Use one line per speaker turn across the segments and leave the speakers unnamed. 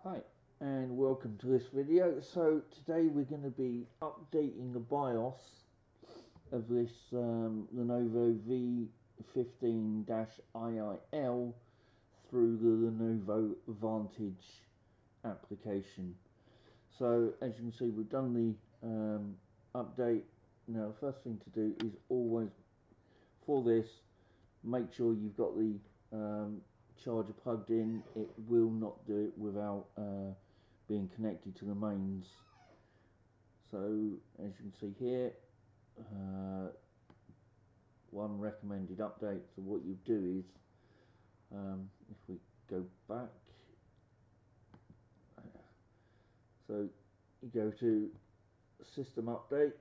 Hi and welcome to this video. So today we're going to be updating the BIOS of this Lenovo V15 IIL through the Lenovo Vantage application. So as you can see, we've done the update. Now the first thing to do is always, for this, make sure you've got the charger plugged in. It will not do it without being connected to the mains. So as you can see here, one recommended update. So what you do is, if we go back, so you go to system update,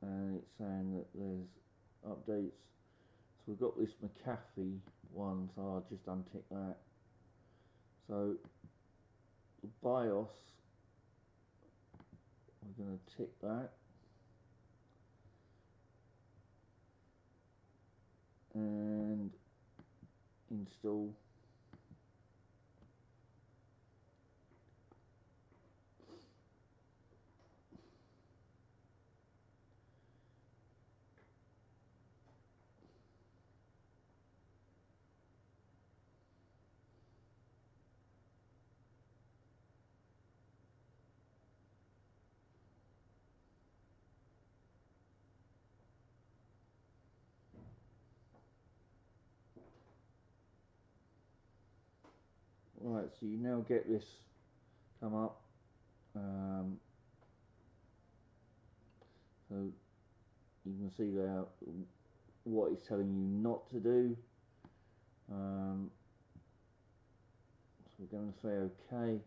and it's saying that there's updates. So we've got this McAfee one, so I'll just untick that. So the BIOS, we're going to tick that, and install. Right, so you now get this come up. So you can see there what it's telling you not to do. So we're going to say OK.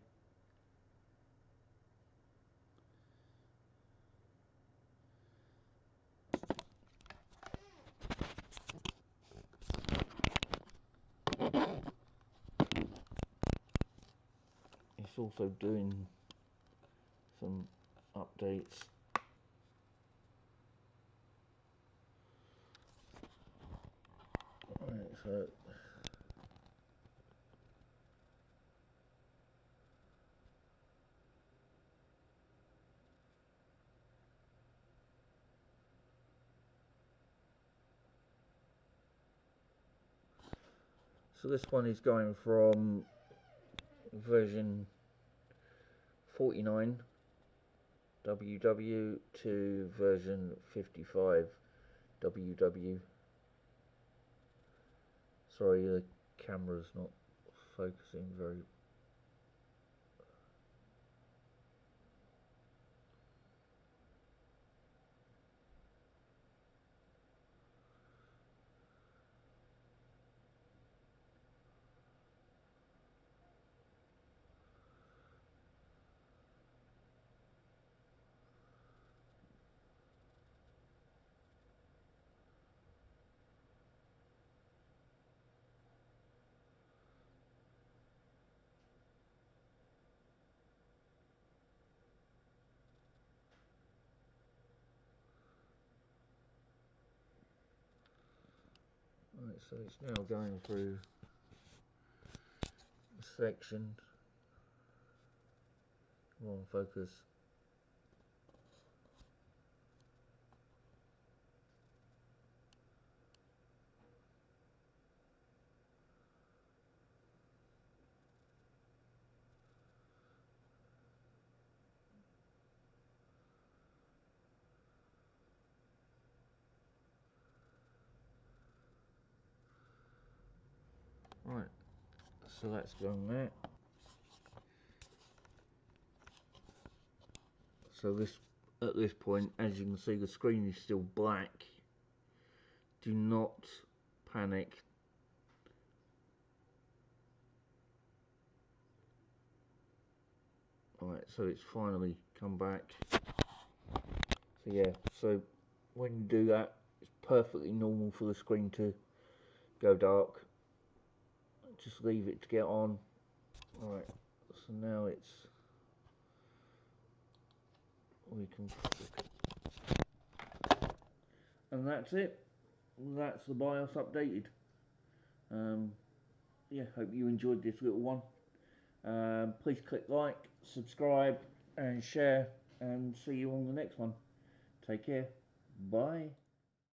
It's also doing some updates. Right, so this one is going from version 49 WW to version 55 WW. Sorry, the camera's not focusing very. Right, so it's now going through the section. Come on, focus. Right, so that's going there. So this, at this point, as you can see, the screen is still black. Do not panic. Alright, so it's finally come back. So yeah, so when you do that, it's perfectly normal for the screen to go dark. Just leave it to get on. Alright, so now it's we can, and that's it. That's the BIOS updated. Yeah, hope you enjoyed this little one. Please click like, subscribe and share, and see you on the next one. Take care. Bye.